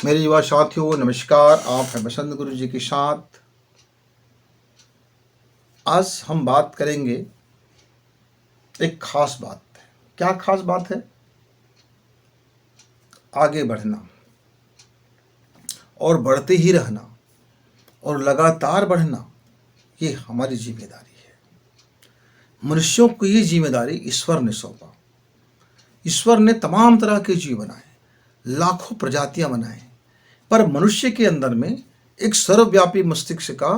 मेरे युवा साथियों नमस्कार। आप हैं बसंत गुरु जी के साथ। आज हम बात करेंगे एक खास बात। क्या खास बात है? आगे बढ़ना और बढ़ते ही रहना और लगातार बढ़ना, ये हमारी जिम्मेदारी है। मनुष्यों को ये जिम्मेदारी ईश्वर ने सौंपा। ईश्वर ने तमाम तरह के जीव बनाए, लाखों प्रजातियां बनाए, पर मनुष्य के अंदर में एक सर्वव्यापी मस्तिष्क का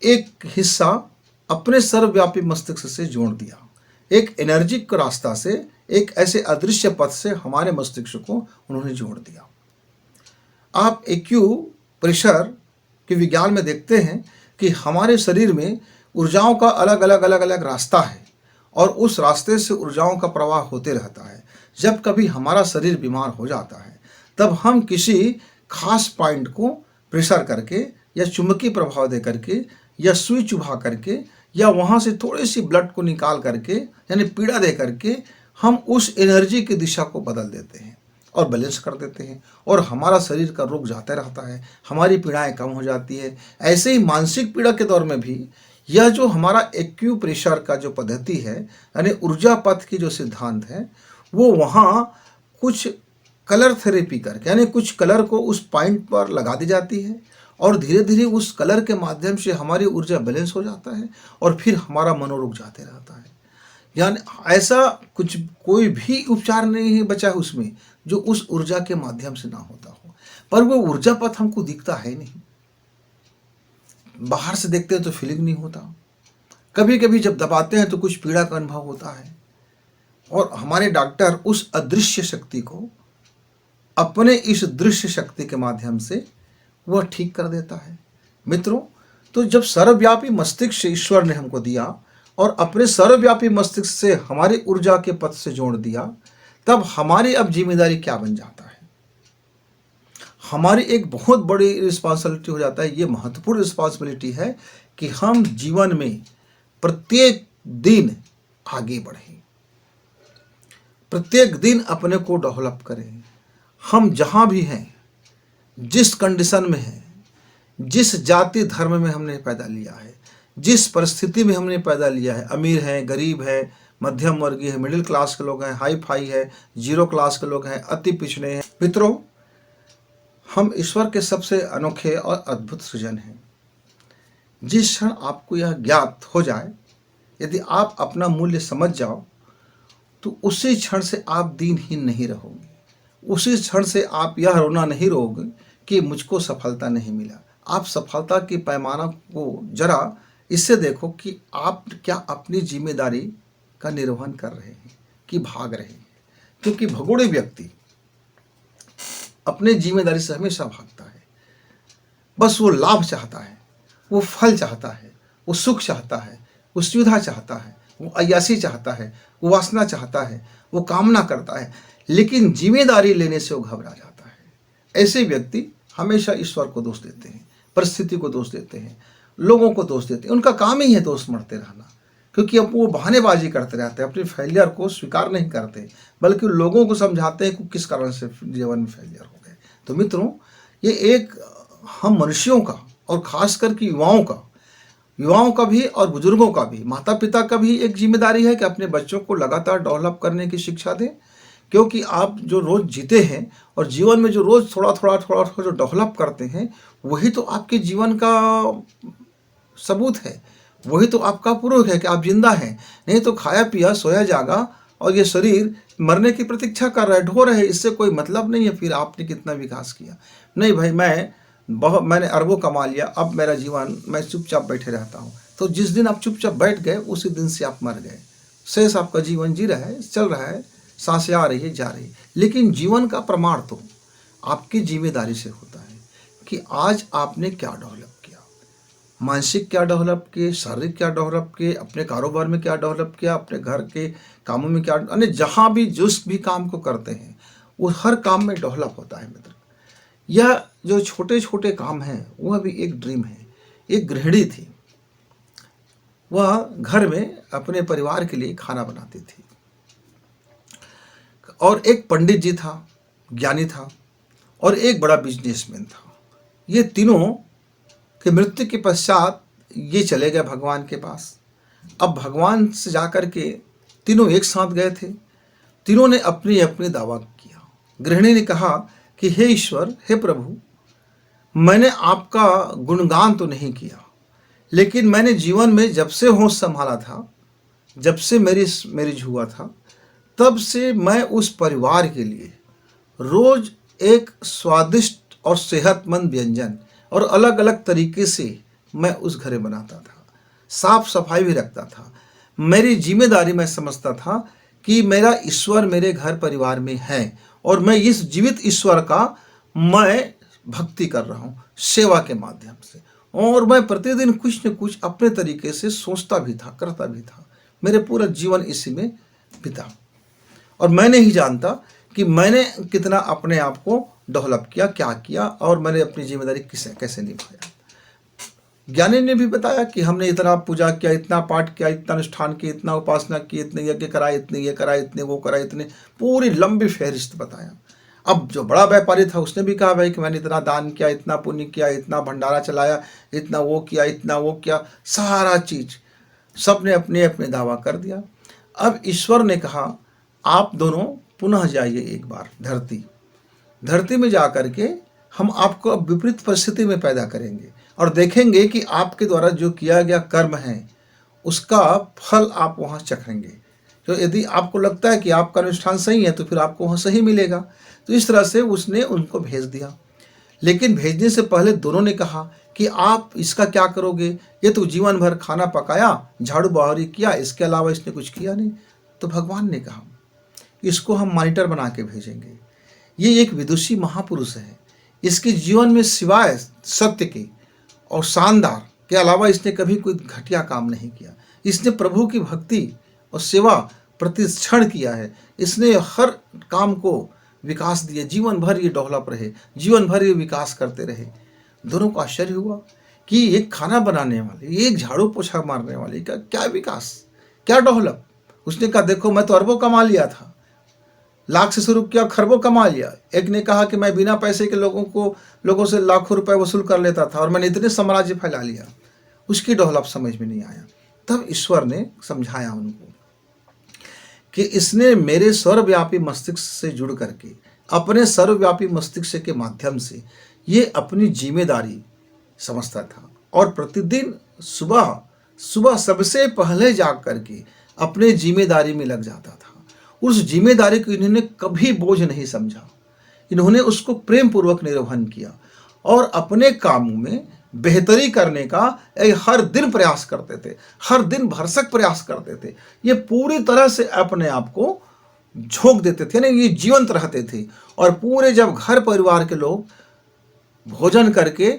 एक हिस्सा अपने सर्वव्यापी मस्तिष्क से जोड़ दिया। एक एनर्जी का रास्ता से, एक ऐसे अदृश्य पथ से हमारे मस्तिष्क को उन्होंने जोड़ दिया। आप एक्यू प्रेशर के विज्ञान में देखते हैं कि हमारे शरीर में ऊर्जाओं का अलग अलग रास्ता है और उस रास्ते से ऊर्जाओं का प्रवाह होते रहता है। जब कभी हमारा शरीर बीमार हो जाता है तब हम किसी खास पॉइंट को प्रेशर करके या चुंबकीय प्रभाव दे करके या सुई चुभा करके या वहाँ से थोड़ी सी ब्लड को निकाल करके यानी पीड़ा दे करके हम उस एनर्जी की दिशा को बदल देते हैं और बैलेंस कर देते हैं और हमारा शरीर का रुख जाता रहता है, हमारी पीड़ाएं कम हो जाती है। ऐसे ही मानसिक पीड़ा के दौर में भी यह जो हमारा एक्यू प्रेशर का जो पद्धति है यानी ऊर्जा पथ की जो सिद्धांत है, वो वहाँ कुछ कलर थेरेपी करके यानी कुछ कलर को उस पॉइंट पर लगा दी जाती है और धीरे धीरे उस कलर के माध्यम से हमारी ऊर्जा बैलेंस हो जाता है और फिर हमारा मनोरुख जाते रहता है। यानी ऐसा कुछ कोई भी उपचार नहीं है बचा है उसमें जो उस ऊर्जा के माध्यम से ना होता हो, पर वो ऊर्जा पथ हमको दिखता है नहीं। बाहर से देखते हैं तो फीलिंग नहीं होता, कभी कभी जब दबाते हैं तो कुछ पीड़ा का अनुभव होता है और हमारे डॉक्टर उस अदृश्य शक्ति को अपने इस दृश्य शक्ति के माध्यम से वह ठीक कर देता है। मित्रों, तो जब सर्वव्यापी मस्तिष्क ईश्वर ने हमको दिया और अपने सर्वव्यापी मस्तिष्क से हमारी ऊर्जा के पथ से जोड़ दिया, तब हमारी अब जिम्मेदारी क्या बन जाता है? हमारी एक बहुत बड़ी रिस्पॉन्सिबिलिटी हो जाता है। ये महत्वपूर्ण रिस्पॉन्सिबिलिटी है कि हम जीवन में प्रत्येक दिन आगे बढ़ें, प्रत्येक दिन अपने को डेवलप करें। हम जहाँ भी हैं, जिस कंडीशन में हैं, जिस जाति धर्म में हमने पैदा लिया है, जिस परिस्थिति में हमने पैदा लिया है, अमीर हैं, गरीब है, मध्यम वर्गीय है, मिडिल क्लास के लोग हैं, हाई फाई है, जीरो क्लास के लोग हैं, अति पिछड़े हैं, मित्रों, हम ईश्वर के सबसे अनोखे और अद्भुत सृजन हैं। जिस क्षण आपको यह ज्ञात हो जाए, यदि आप अपना मूल्य समझ जाओ, तो उसी क्षण से आप दीनहीन नहीं रहोगे। उसी क्षण से आप यह रोना नहीं रोगे कि मुझको सफलता नहीं मिला। आप सफलता की पैमाना को जरा इससे देखो कि आप क्या अपनी जिम्मेदारी का निर्वहन कर रहे हैं कि भाग रहे हैं। क्योंकि भगोड़े व्यक्ति अपने जिम्मेदारी से हमेशा भागता है। बस वो लाभ चाहता है, वो फल चाहता है, वो सुख चाहता है, वो सुविधा चाहता है, वो अय्यासी चाहता है, वो वासना चाहता है, वो कामना करता है, लेकिन जिम्मेदारी लेने से वो घबरा जाता है। ऐसे व्यक्ति हमेशा ईश्वर को दोष देते हैं, परिस्थिति को दोष देते हैं, लोगों को दोष देते हैं। उनका काम ही है दोष मरते रहना, क्योंकि अब वो बहानेबाजी करते रहते हैं, अपने फेलियर को स्वीकार नहीं करते, बल्कि लोगों को समझाते हैं कि किस कारण से जीवन में फेलियर हो गए। तो मित्रों, ये एक हम मनुष्यों का और खासकर कि युवाओं का भी और बुजुर्गों का भी, माता पिता का भी एक जिम्मेदारी है कि अपने बच्चों को लगातार डेवलप करने की शिक्षा दें। क्योंकि आप जो रोज़ जीते हैं और जीवन में जो रोज़ थोड़ा थोड़ा जो डेवलप करते हैं, वही तो आपके जीवन का सबूत है, वही तो आपका प्रूफ है कि आप जिंदा हैं। नहीं तो खाया पिया सोया जागा और ये शरीर मरने की प्रतीक्षा कर रहा है, ढो रहे, इससे कोई मतलब नहीं है। फिर आपने कितना विकास किया? नहीं भाई, मैंने अरबों कमा लिया, अब मेरा जीवन, मैं चुपचाप बैठे रहता हूँ। तो जिस दिन आप चुपचाप बैठ गए उसी दिन से आप मर गए। शेष आपका जीवन जी रहा है, चल रहा है, सांसें आ रही है, जा रही है, लेकिन जीवन का प्रमाण तो आपकी जिम्मेदारी से होता है कि आज आपने क्या डेवलप किया, मानसिक क्या डेवलप किए, शारीरिक क्या डेवलप किए, अपने कारोबार में क्या डेवलप किया, अपने घर के कामों में क्या, यानी जहाँ भी जिस भी काम को करते हैं वो हर काम में डेवलप होता है। मित्र, यह जो छोटे छोटे काम हैं वह भी एक ड्रीम है। एक गृहिणी थी, वह घर में अपने परिवार के लिए खाना बनाती थी और एक पंडित जी था, ज्ञानी था, और एक बड़ा बिजनेसमैन था। ये तीनों के मृत्यु के पश्चात ये चले गए भगवान के पास। अब भगवान से जाकर के तीनों एक साथ गए थे। तीनों ने अपनी अपनी दावा किया। गृहिणी ने कहा कि हे ईश्वर, हे प्रभु, मैंने आपका गुणगान तो नहीं किया, लेकिन मैंने जीवन में जब से होश संभाला था, जब से मैरिज हुआ था, तब से मैं उस परिवार के लिए रोज एक स्वादिष्ट और सेहतमंद व्यंजन और अलग अलग तरीके से मैं उस घरे बनाता था, साफ सफाई भी रखता था। मेरी जिम्मेदारी मैं समझता था कि मेरा ईश्वर मेरे घर परिवार में है और मैं इस जीवित ईश्वर का मैं भक्ति कर रहा हूँ सेवा के माध्यम से, और मैं प्रतिदिन कुछ न कुछ अपने तरीके से सोचता भी था, करता भी था। मेरे पूरा जीवन इसी में बीता और मैं नहीं जानता कि मैंने कितना अपने आप को डेवलप किया, क्या किया, और मैंने अपनी जिम्मेदारी कैसे निभाया। ज्ञानी ने भी बताया कि हमने इतना पूजा किया, इतना पाठ किया, इतना अनुष्ठान किया, इतना उपासना की, इतने यज्ञ कराए, इतने ये कराए, इतने वो कराए, इतने पूरी लंबी फहरिस्त बताया। अब जो बड़ा व्यापारी था उसने भी कहा भाई कि मैंने इतना दान किया, इतना पुण्य किया, इतना भंडारा चलाया, इतना वो किया, इतना वो किया, सारा चीज सबने अपने अपने दावा कर दिया। अब ईश्वर ने कहा आप दोनों पुनः जाइए एक बार धरती में जा करके हम आपको अब विपरीत परिस्थिति में पैदा करेंगे और देखेंगे कि आपके द्वारा जो किया गया कर्म है उसका फल आप वहाँ चखेंगे। तो यदि आपको लगता है कि आपका अनुष्ठान सही है तो फिर आपको वहाँ सही मिलेगा। तो इस तरह से उसने उनको भेज दिया। लेकिन भेजने से पहले दोनों ने कहा कि आप इसका क्या करोगे, ये तो जीवन भर खाना पकाया, झाड़ू बहारी किया, इसके अलावा इसने कुछ किया नहीं। तो भगवान ने कहा इसको हम मॉनिटर बना के भेजेंगे। ये एक विदुषी महापुरुष है, इसके जीवन में सिवाय सत्य के और शानदार के अलावा इसने कभी कोई घटिया काम नहीं किया। इसने प्रभु की भक्ति और सेवा प्रतिक्षण किया है। इसने हर काम को विकास दिया, जीवन भर ये डेवलप रहे, जीवन भर ये विकास करते रहे। दोनों को आश्चर्य हुआ कि एक खाना बनाने वाले, एक झाड़ू पोछा मारने वाले का क्या विकास, क्या डेवलप। उसने कहा देखो मैं तो अरबों कमा लिया था, लाख से शुरू किया, खरबों कमा लिया। एक ने कहा कि मैं बिना पैसे के लोगों से लाखों रुपए वसूल कर लेता था और मैंने इतने साम्राज्य फैला लिया। उसकी डेवलप समझ में नहीं आया। तब ईश्वर ने समझाया उनको कि इसने मेरे सर्वव्यापी मस्तिष्क से जुड़ करके अपने सर्वव्यापी मस्तिष्क के माध्यम से ये अपनी जिम्मेदारी समझता था और प्रतिदिन सुबह सबसे पहले जाग करके अपने जिम्मेदारी में लग जाता था। उस जिम्मेदारी को इन्होंने कभी बोझ नहीं समझा, इन्होंने उसको प्रेम पूर्वक निर्वहन किया और अपने कामों में बेहतरी करने का हर दिन प्रयास करते थे, हर दिन भरसक प्रयास करते थे। ये पूरी तरह से अपने आप को झोंक देते थे, ना ये जीवंत रहते थे। और पूरे जब घर परिवार के लोग भोजन करके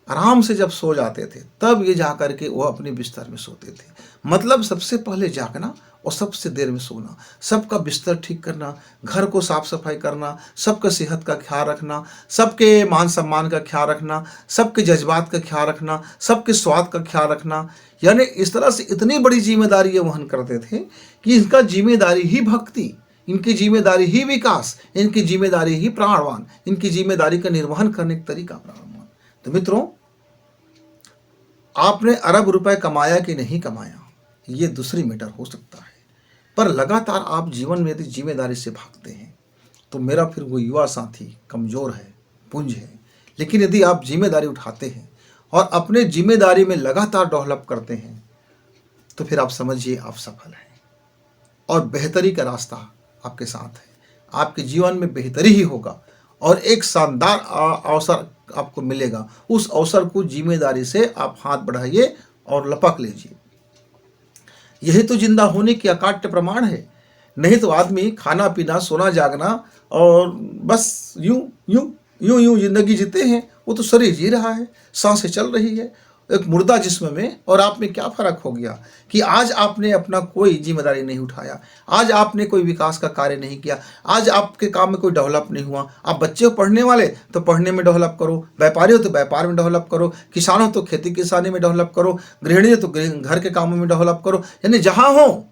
आराम से जब सो जाते थे तब ये जा करके वो अपने बिस्तर में सोते थे। मतलब सबसे पहले जागना और सबसे देर में सोना, सबका बिस्तर ठीक करना, घर को साफ सफाई करना, सबका सेहत का ख्याल रखना, सबके मान सम्मान का ख्याल रखना, सबके जज्बात का ख्याल रखना, सबके स्वाद का ख्याल रखना। यानी इस तरह से इतनी बड़ी जिम्मेदारी ये वहन करते थे कि इनका जिम्मेदारी ही भक्ति, इनकी जिम्मेदारी ही विकास, इनकी जिम्मेदारी ही प्राणवान, इनकी जिम्मेदारी का निर्वहन करने का तरीका प्राणवान। तो मित्रों, आपने अरब रुपए कमाया कि नहीं कमाया ये दूसरी मैटर हो सकता है, पर लगातार आप जीवन में यदि जिम्मेदारी से भागते हैं तो मेरा फिर वो युवा साथी कमज़ोर है, पुंज है। लेकिन यदि आप जिम्मेदारी उठाते हैं और अपने जिम्मेदारी में लगातार डेवलप करते हैं तो फिर आप समझिए आप सफल हैं और बेहतरी का रास्ता आपके साथ है। आपके जीवन में बेहतरी ही होगा और एक शानदार अवसर आपको मिलेगा। उस अवसर को जिम्मेदारी से आप हाथ बढ़ाइए और लपक लीजिए। यही तो जिंदा होने की अकाट्य प्रमाण है। नहीं तो आदमी खाना पीना सोना जागना और बस यूं यूं यूं यूं जिंदगी जीते हैं। वो तो शरीर जी रहा है, सांसें चल रही है एक मुर्दा जिस्म में, और आप में क्या फर्क हो गया कि आज आपने अपना कोई जिम्मेदारी नहीं उठाया, आज आपने कोई विकास का कार्य नहीं किया, आज आपके काम में कोई डेवलप नहीं हुआ। आप बच्चे हो पढ़ने वाले तो पढ़ने में डेवलप करो, व्यापारी हो तो व्यापार में डेवलप करो, किसान हो तो खेती किसानी में डेवलप करो, गृहिणी हो तो घर के कामों में डेवलप करो। यानी जहाँ हो,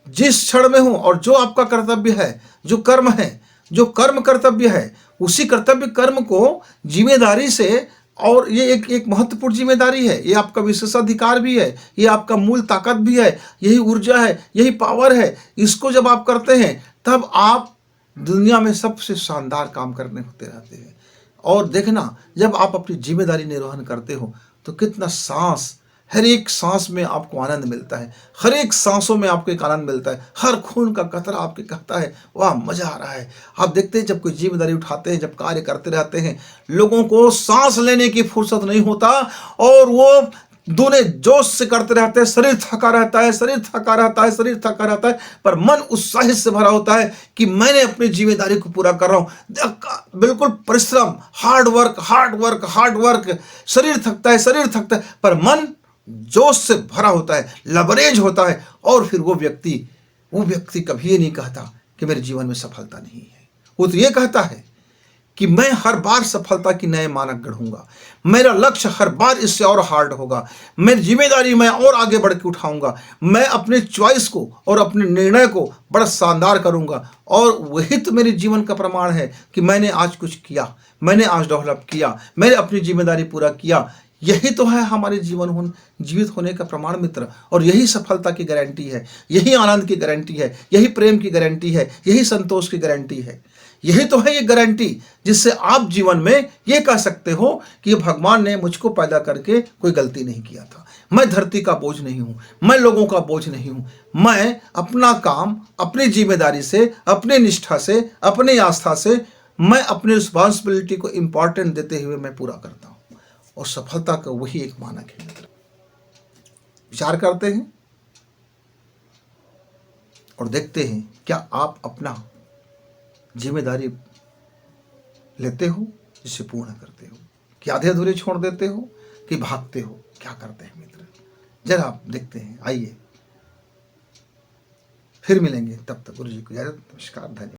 जिस क्षण में हो और जो आपका कर्तव्य है, जो कर्म है, जो कर्म कर्तव्य है उसी कर्तव्य कर्म को जिम्मेदारी से, और ये एक महत्वपूर्ण जिम्मेदारी है, ये आपका विशेषाधिकार भी है, ये आपका मूल ताकत भी है, यही ऊर्जा है, यही पावर है। इसको जब आप करते हैं तब आप दुनिया में सबसे शानदार काम करने होते रहते हैं। और देखना, जब आप अपनी जिम्मेदारी निर्वहन करते हो तो कितना सांस, हर एक सांस में आपको आनंद मिलता है, हर एक सांसों में आपको एक आनंद मिलता है, हर खून का कतरा आपके कहता है वाह मजा आ रहा है। आप देखते हैं जब कोई जिम्मेदारी उठाते हैं, जब कार्य करते रहते हैं, लोगों को सांस लेने की फुर्सत नहीं होता और वो दूने जोश से करते रहते हैं। शरीर थका रहता है, शरीर थका रहता है, शरीर थका रहता है, पर मन उत्साहित से भरा होता है कि मैंने अपनी जिम्मेदारी को पूरा कर रहा हूं। बिल्कुल परिश्रम, hard work hard work hard work, शरीर थकता है, शरीर थकता है, पर मन जोश से भरा होता है, लबरेज होता है। और फिर वो व्यक्ति कभी ये नहीं कहता कि मेरे जीवन में सफलता नहीं है। वो तो ये कहता है कि मैं हर बार सफलता की नए मानक गढ़ूंगा, मेरा लक्ष्य हर बार इससे और हार्ड होगा, मेरी जिम्मेदारी मैं और आगे बढ़ के उठाऊंगा, मैं अपने चॉइस को और अपने निर्णय को बड़ा शानदार करूंगा। और वही तो मेरे जीवन का प्रमाण है कि मैंने आज कुछ किया, मैंने आज डेवलप किया, मैंने अपनी जिम्मेदारी पूरा किया। यही तो है हमारे जीवित होने का प्रमाण मित्र, और यही सफलता की गारंटी है, यही आनंद की गारंटी है, यही प्रेम की गारंटी है, यही संतोष की गारंटी है। यही तो है ये गारंटी जिससे आप जीवन में ये कह सकते हो कि भगवान ने मुझको पैदा करके कोई गलती नहीं किया था, मैं धरती का बोझ नहीं हूं, मैं लोगों का बोझ नहीं हूं, मैं अपना काम अपनी जिम्मेदारी से, अपनी निष्ठा से, अपनी आस्था से, मैं अपनी रिस्पॉन्सिबिलिटी को इंपॉर्टेंट देते हुए मैं पूरा करता हूं। और सफलता का वही एक मानक है मित्र। विचार करते हैं और देखते हैं क्या आप अपना जिम्मेदारी लेते हो, जिसे पूर्ण करते हो, कि आधे अधूरे छोड़ देते हो, कि भागते हो, क्या करते हैं मित्र? जरा आप देखते हैं। आइए फिर मिलेंगे, तब तक गुरु जी को इजाजत। नमस्कार, धन्यवाद।